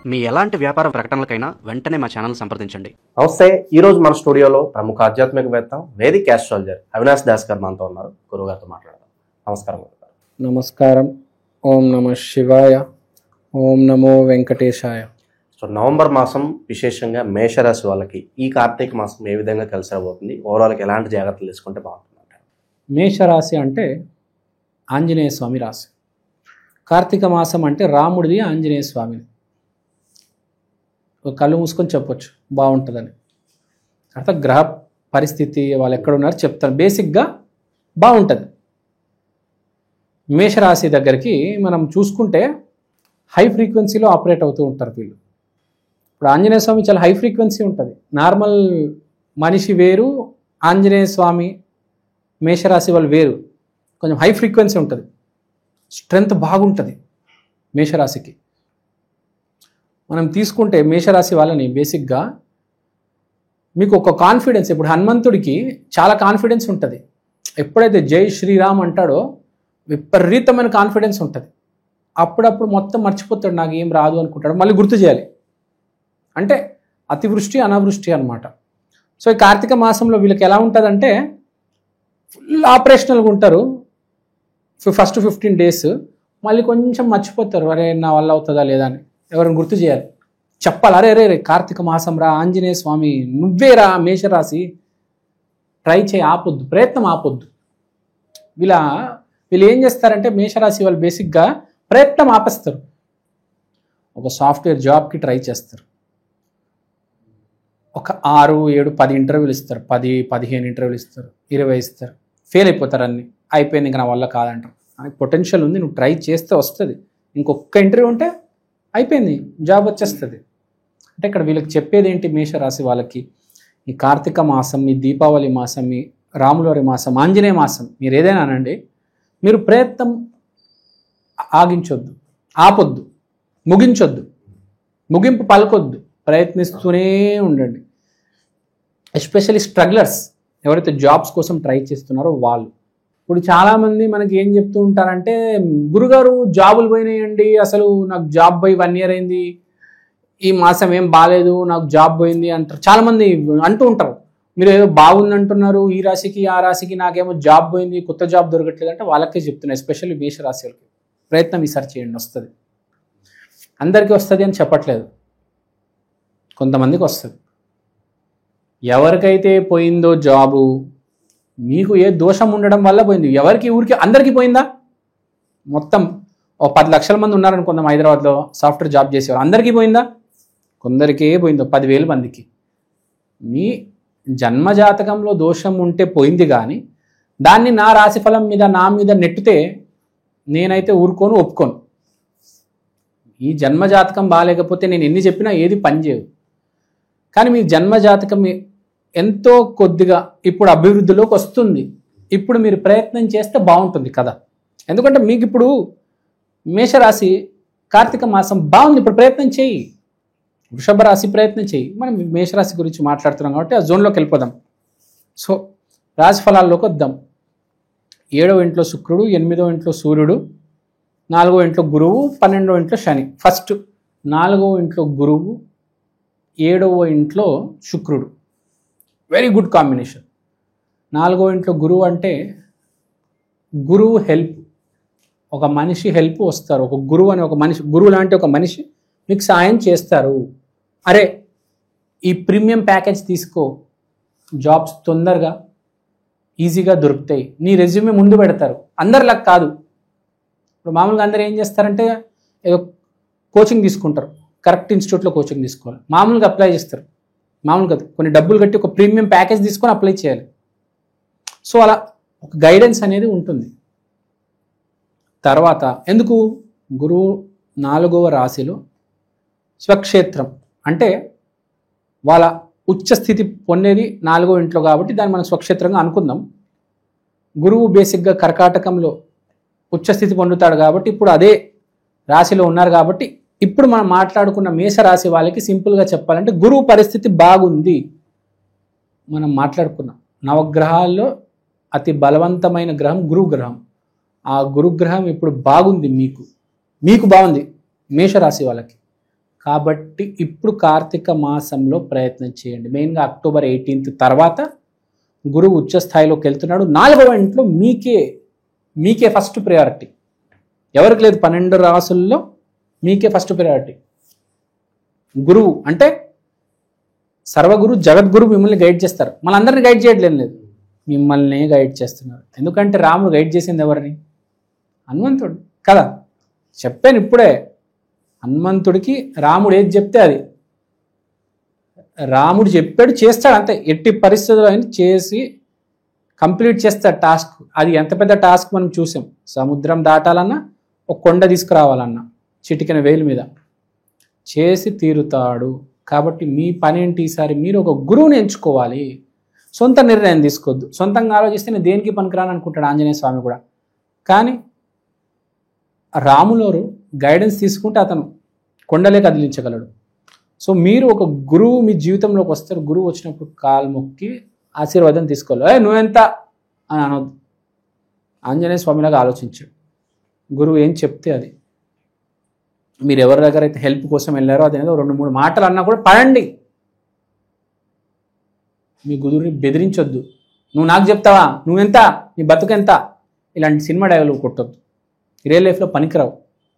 మీ ఎలాంటి వ్యాపార ప్రకటనలకైనా వెంటనే మా ఛానల్ సంప్రదించండి. నమస్తే. ఈరోజు మన స్టూడియోలో ప్రముఖ ఆధ్యాత్మికవేత్త వేదిక్ ఆస్ట్రాలజర్ అవినాష్ దాస్ గారు మనతో ఉన్నారు. గురువుగారితో మాట్లాడదాం. నమస్కారం గురుగారు. నమస్కారం. ఓం నమ శివాయ. ఓం నమో వెంకటేశాయ. సో నవంబర్ మాసం విశేషంగా మేషరాశి వాళ్ళకి ఈ కార్తీక మాసం ఏ విధంగా కలిసి రాబోతుంది, ఓవరాల్కి ఎలాంటి జాగ్రత్తలు తీసుకుంటే బాగుంటుంది? మేషరాశి అంటే ఆంజనేయ స్వామి రాశి. కార్తీక మాసం అంటే రాముడిది, ఆంజనేయ స్వామిది. ఒక కళ్ళు మూసుకొని చెప్పొచ్చు బాగుంటుందని. అర్థం గ్రహ పరిస్థితి వాళ్ళు ఎక్కడున్నారో చెప్తారు. బేసిక్గా బాగుంటుంది. మేషరాశి దగ్గరికి మనం చూసుకుంటే హై ఫ్రీక్వెన్సీలో ఆపరేట్ అవుతూ ఉంటారు వీళ్ళు. ఇప్పుడు ఆంజనేయ స్వామి చాలా హై ఫ్రీక్వెన్సీ ఉంటుంది. నార్మల్ మనిషి వేరు, ఆంజనేయ స్వామి మేషరాశి వాళ్ళు వేరు. కొంచెం హై ఫ్రీక్వెన్సీ ఉంటుంది, స్ట్రెంగ్త్ బాగుంటుంది మేషరాశికి. మనం తీసుకుంటే మేషరాశి వాళ్ళని బేసిక్గా మీకు ఒక కాన్ఫిడెన్స్, ఇప్పుడు హనుమంతుడికి చాలా కాన్ఫిడెన్స్ ఉంటుంది. ఎప్పుడైతే జై శ్రీరామ్ అంటాడో విపరీతమైన కాన్ఫిడెన్స్ ఉంటుంది. అప్పుడప్పుడు మొత్తం మర్చిపోతాడు, నాకు ఏం రాదు అనుకుంటాడు, మళ్ళీ గుర్తు చేయాలి. అంటే అతివృష్టి అనావృష్టి అనమాట. సో ఈ కార్తీక మాసంలో వీళ్ళకి ఎలా ఉంటుందంటే ఫుల్ ఆపరేషనల్గా ఉంటారు ఫస్ట్ 15 days. మళ్ళీ కొంచెం మర్చిపోతారు, అరే నా వల్ల అవుతుందా లేదా అని ఎవరైనా గుర్తు చేయాలి, చెప్పాలి. అరే రే కార్తీక మాసం రా, ఆంజనేయ స్వామి నువ్వేరా మేషరాశి, ట్రై చేయి, ఆపొద్దు, ప్రయత్నం ఆపొద్దు. వీళ్ళు ఏం చేస్తారంటే మేషరాశి వాళ్ళు బేసిక్గా ప్రయత్నం ఆపేస్తారు. ఒక సాఫ్ట్వేర్ జాబ్కి ట్రై చేస్తారు, ఒక 6, 7, 10 ఇంటర్వ్యూలు ఇస్తారు, 10, 15 ఇంటర్వ్యూలు ఇస్తారు, 20 ఇస్తారు, ఫెయిల్ అయిపోతారు. అన్నీ అయిపోయింది, ఇంకా నా వల్ల కాదంటారు. నాకు పొటెన్షియల్ ఉంది, నువ్వు ట్రై చేస్తే వస్తుంది, ఇంకొక ఇంటర్వ్యూ ఉంటే అయిపోయింది, జాబ్ వచ్చేస్తుంది. అంటే ఇక్కడ వీళ్ళకి చెప్పేది ఏంటి, మేషరాశి వాళ్ళకి ఈ కార్తీక మాసం, ఈ దీపావళి మాసం, ఈ రాములవారి మాసం, ఆంజనేయ మాసం, మీరు ఏదైనా అనండి, మీరు ప్రయత్నం ఆగించొద్దు, ఆపొద్దు, ముగించొద్దు, ముగింపు పలకొద్దు, ప్రయత్నిస్తూనే ఉండండి. ఎస్పెషల్లీ స్ట్రగ్లర్స్ ఎవరైతే జాబ్స్ కోసం ట్రై చేస్తున్నారో వాళ్ళు. ఇప్పుడు చాలామంది మనకి ఏం చెప్తూ ఉంటారంటే, గురుగారు జాబులు పోయినాయండి, అసలు నాకు జాబ్ పోయి 1 year అయింది, ఈ మాసం ఏం బాగాలేదు, నాకు జాబ్ పోయింది అంటారు. చాలామంది అంటూ ఉంటారు, మీరు ఏదో బాగుంది అంటున్నారు, ఈ రాశికి ఆ రాశికి నాకేమో జాబ్ పోయింది, కొత్త జాబ్ దొరకట్లేదు అంటే వాళ్ళకే చెప్తున్నా. ఎస్పెషల్లీ మేషరాశి వాళ్ళకి ప్రయత్నం ఈసారి చేయండి, వస్తుంది. అందరికీ వస్తుంది అని చెప్పట్లేదు, కొంతమందికి వస్తుంది. ఎవరికైతే పోయిందో జాబు, మీకు ఏ దోషం ఉండడం వల్ల పోయింది, ఎవరికి ఊరికి అందరికీ పోయిందా? మొత్తం 10 లక్షల మంది ఉన్నారనుకుందాం హైదరాబాద్లో సాఫ్ట్వేర్ జాబ్ చేసేవారు, అందరికీ పోయిందా? కొందరికే పోయిందో, 10,000 మందికి. మీ జన్మజాతకంలో దోషం ఉంటే పోయింది, కానీ దాన్ని నా రాశిఫలం మీద నా మీద నెట్టితే నేనైతే ఊరుకోను, ఒప్పుకోను. ఈ జన్మజాతకం బాగాలేకపోతే నేను ఎన్ని చెప్పినా ఏది పనిచేయదు. కానీ మీ జన్మజాతకం ఎంతో కొద్దిగా ఇప్పుడు అభివృద్ధిలోకి వస్తుంది. ఇప్పుడు మీరు ప్రయత్నం చేస్తే బాగుంటుంది కదా. ఎందుకంటే మీకు ఇప్పుడు మేషరాశి కార్తీక మాసం బాగుంది, ఇప్పుడు ప్రయత్నం చేయి. వృషభ రాశి ప్రయత్నం చేయి. మనం మేషరాశి గురించి మాట్లాడుతున్నాం కాబట్టి ఆ జోన్లోకి వెళ్ళిపోదాం. సో రాశి ఫలాల్లోకి వద్దాం. 7వ ఇంట్లో శుక్రుడు, 8వ ఇంట్లో సూర్యుడు, 4వ ఇంట్లో గురువు, 12వ ఇంట్లో శని. ఫస్ట్ 4వ ఇంట్లో గురువు, 7వ ఇంట్లో శుక్రుడు, వెరీ గుడ్ కాంబినేషన్. 4వ ఇంట్లో గురువు అంటే గురువు హెల్ప్, ఒక మనిషి హెల్ప్ వస్తారు. ఒక గురువు అనే ఒక మనిషి, గురువు లాంటి ఒక మనిషి మీకు సాయం చేస్తారు. అరే ఈ ప్రీమియం ప్యాకేజ్ తీసుకో, జాబ్స్ తొందరగా ఈజీగా దొరుకుతాయి, నీ రెజ్యూమే ముందు పెడతారు. అందరిలా కాదు. ఇప్పుడు మామూలుగా అందరూ ఏం చేస్తారంటే ఏదో కోచింగ్ తీసుకుంటారు, కరెక్ట్ ఇన్స్టిట్యూట్లో కోచింగ్ తీసుకోవాలి, మామూలుగా అప్లై చేస్తారు. మామూలుగా కొన్ని డబ్బులు కట్టి ఒక ప్రీమియం ప్యాకేజ్ తీసుకొని అప్లై చేయాలి. సో అలా ఒక గైడెన్స్ అనేది ఉంటుంది. తర్వాత ఎందుకు గురువు 4వ రాశిలో స్వక్షేత్రం అంటే వాళ్ళ ఉచ్చ స్థితి పొందేది 4వ ఇంట్లో కాబట్టి దాన్ని మనం స్వక్షేత్రంగా అనుకుందాం. గురువు బేసిక్గా కర్కాటకంలో ఉచ్చస్థితి పొందుతాడు కాబట్టి ఇప్పుడు అదే రాశిలో ఉన్నారు కాబట్టి ఇప్పుడు మనం మాట్లాడుకున్న మేషరాశి వాళ్ళకి సింపుల్గా చెప్పాలంటే గురువు పరిస్థితి బాగుంది. మనం మాట్లాడుకున్నాం నవగ్రహాల్లో అతి బలవంతమైన గ్రహం గురు గ్రహం. ఆ గురుగ్రహం ఇప్పుడు బాగుంది, మీకు బాగుంది మేషరాశి వాళ్ళకి. కాబట్టి ఇప్పుడు కార్తీక మాసంలో ప్రయత్నం చేయండి. మెయిన్గా అక్టోబర్ 18 తర్వాత గురువు ఉచ్చ స్థాయిలోకి వెళ్తున్నాడు. 4వ ఇంట్లో మీకే ఫస్ట్ ప్రయారిటీ. ఎవరికి లేదు, 12 రాసుల్లో మీకే ఫస్ట్ ప్రయారిటీ. గురువు అంటే సర్వగురు జగద్గురు మిమ్మల్ని గైడ్ చేస్తారు. మనందరినీ గైడ్ చేయట్లేదు, లేదు, మిమ్మల్ని గైడ్ చేస్తున్నారు. ఎందుకంటే రాముడు గైడ్ చేసింది ఎవరిని? హనుమంతుడు కదా. చెప్పాను ఇప్పుడే, హనుమంతుడికి రాముడు ఏది చెప్తే అది. రాముడు చెప్పాడు, చేస్తాడు, అంతే. ఎట్టి పరిస్థితుల్లో అయినా చేసి కంప్లీట్ చేస్తాడు టాస్క్. అది ఎంత పెద్ద టాస్క్ మనం చూసాం. సముద్రం దాటాలన్నా, ఒక కొండ తీసుకురావాలన్నా చిటికెన వేలు మీద చేసి తీరుతాడు. కాబట్టి మీ పని ఏంటి? ఈసారి మీరు ఒక గురువుని ఎంచుకోవాలి. సొంత నిర్ణయం తీసుకోవద్దు. సొంతంగా ఆలోచిస్తే నేను దేనికి పనికిరాను అనుకుంటాడు ఆంజనేయ స్వామి కూడా. కానీ రాములోరు గైడెన్స్ తీసుకుంటే అతను కొండలే కదిలించగలడు. సో మీరు ఒక గురువు మీ జీవితంలోకి వస్తారు. గురువు వచ్చినప్పుడు కాలు మొక్కి ఆశీర్వాదం తీసుకోవాలి. నువ్వెంత అని అనొద్దు. ఆంజనేయ స్వామిలాగా ఆలోచించాడు. గురువు ఏం చెప్తే అది. మీరు ఎవరి దగ్గర అయితే హెల్ప్ కోసం వెళ్ళారో అదేదో 2-3 మాటలు అన్నా కూడా పడండి. మీ గురువుని బెదిరించొద్దు. నువ్వు నాకు చెప్తావా, నువ్వెంత, నీ బతుకెంత, ఇలాంటి సినిమా డైలాగులు కొట్టొద్దు. రియల్ లైఫ్లో పనికిరావు,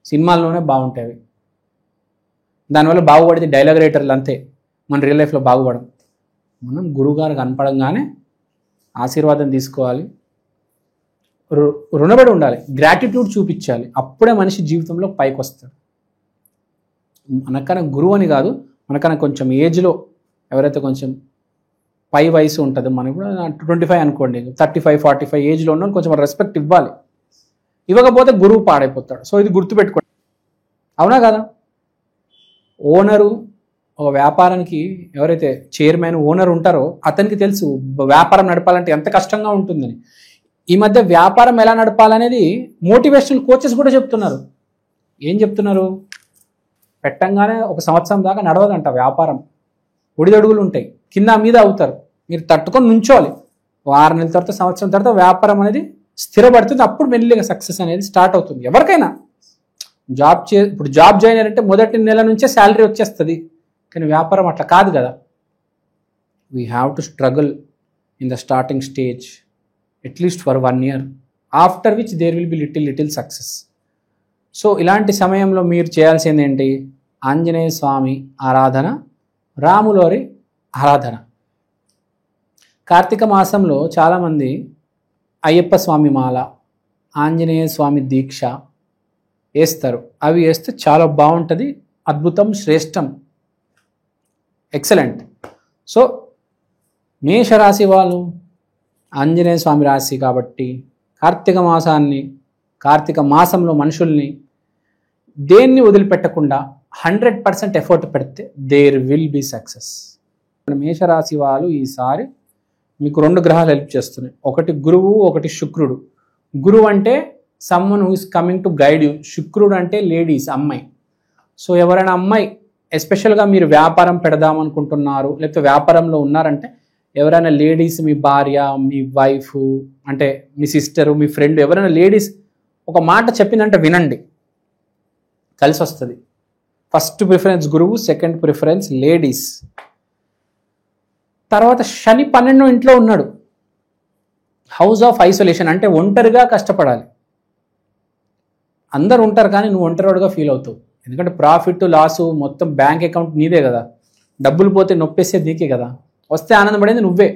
సినిమాల్లోనే బాగుంటాయి అవి. దానివల్ల బాగుపడితే డైలాగ్ రైటర్లు అంతే, మన రియల్ లైఫ్లో బాగుపడం. మనం గురువుగారు కనపడంగానే ఆశీర్వాదం తీసుకోవాలి, రుణపడి ఉండాలి, గ్రాటిట్యూడ్ చూపించాలి. అప్పుడే మనిషి జీవితంలో పైకి వస్తాడు. మనకన్నా గురువు అని కాదు, మనకన్నా కొంచెం ఏజ్లో ఎవరైతే కొంచెం పై వయసు ఉంటుంది, మనకు కూడా 25 అనుకోండి, 35-45 ఏజ్లో ఉన్న కొంచెం రెస్పెక్ట్ ఇవ్వాలి. ఇవ్వకపోతే గురువు పాడైపోతాడు. సో ఇది గుర్తుపెట్టుకోండి. అవునా కదా? ఓనరు ఒక వ్యాపారానికి ఎవరైతే చైర్మన్ ఓనర్ ఉంటారో అతనికి తెలుసు వ్యాపారం నడపాలంటే ఎంత కష్టంగా ఉంటుందని. ఈ మధ్య వ్యాపారం ఎలా నడపాలనేది మోటివేషనల్ కోచెస్ కూడా చెప్తున్నారు. ఏం చెప్తున్నారు? పెట్టంగానే 1 సంవత్సరం దాకా నడవదంట వ్యాపారం. ఒడిదొడుగులు ఉంటాయి, కింద మీద అవుతారు. మీరు తట్టుకొని నుంచోవాలి. 6 నెలల తర్వాత, సంవత్సరం తర్వాత వ్యాపారం అనేది స్థిరపడుతుంది. అప్పుడు మెల్లిగా సక్సెస్ అనేది స్టార్ట్ అవుతుంది. ఎవరికైనా ఇప్పుడు జాబ్ జాయిన్ అయ్యారంటే మొదటి నెల నుంచే శాలరీ వచ్చేస్తుంది. కానీ వ్యాపారం అట్లా కాదు కదా. We have to struggle in the starting stage at least for 1 year, after which there will be little success. So ఇలాంటి సమయంలో మీరు చేయాల్సింది ఏంటి? ఆంజనేయ స్వామి ఆరాధన, రాములోరి ఆరాధన. కార్తీక మాసంలో చాలామంది అయ్యప్ప స్వామి మాల, ఆంజనేయ స్వామి దీక్ష వేస్తారు. అవి వేస్తే చాలా బాగుంటుంది, అద్భుతం, శ్రేష్టం, ఎక్సలెంట్. సో మేషరాశి వాళ్ళు ఆంజనేయ స్వామి రాశి కాబట్టి కార్తీక మాసంలో మనుషుల్ని దేన్ని వదిలిపెట్టకుండా 100% ఎఫర్ట్ పెడితే దేర్ విల్ బి సక్సెస్. మేషరాశి వాళ్ళు ఈసారి మీకు 2 గ్రహాలు హెల్ప్ చేస్తున్నాయి. ఒకటి గురువు, ఒకటి శుక్రుడు. గురువు అంటే someone who is coming to guide you. శుక్రుడు అంటే లేడీస్, అమ్మాయి. సో ఎవరైనా అమ్మాయి ఎస్పెషల్గా మీరు వ్యాపారం పెడదామనుకుంటున్నారు, లేకపోతే వ్యాపారంలో ఉన్నారంటే ఎవరైనా లేడీస్, మీ భార్య, మీ వైఫ్, అంటే మీ సిస్టరు, మీ ఫ్రెండ్, ఎవరైనా లేడీస్ ఒక మాట చెప్పిందంటే వినండి, కలిసి వస్తుంది. ఫస్ట్ ప్రిఫరెన్స్ గురువు, సెకండ్ ప్రిఫరెన్స్ లేడీస్. తర్వాత శని 12వ ఇంట్లో ఉన్నాడు, హౌస్ ఆఫ్ ఐసోలేషన్. అంటే ఒంటరిగా కష్టపడాలి. అందరు ఉంటారు కానీ నువ్వు ఒంటరిగా ఫీల్ అవుతావు. ఎందుకంటే ప్రాఫిట్ లాసు మొత్తం బ్యాంక్ అకౌంట్ నీదే కదా. డబ్బులు పోతే నొప్పేస్తే నీకే కదా. వస్తే ఆనందపడేది నువ్వే.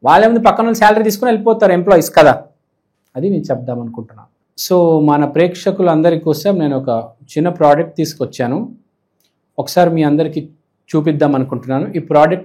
వాళ్ళేముంది పక్కన శాలరీ తీసుకుని వెళ్ళిపోతారు ఎంప్లాయీస్ కదా. అది నేను చెప్దాం అనుకుంటున్నాను. సో మన ప్రేక్షకులందరి కోసం నేను ఒక చిన్న ప్రోడక్ట్ తీసుకొచ్చాను. ఒకసారి మీ అందరికీ చూపిద్దాం అనుకుంటున్నాను. ఈ ప్రోడక్ట్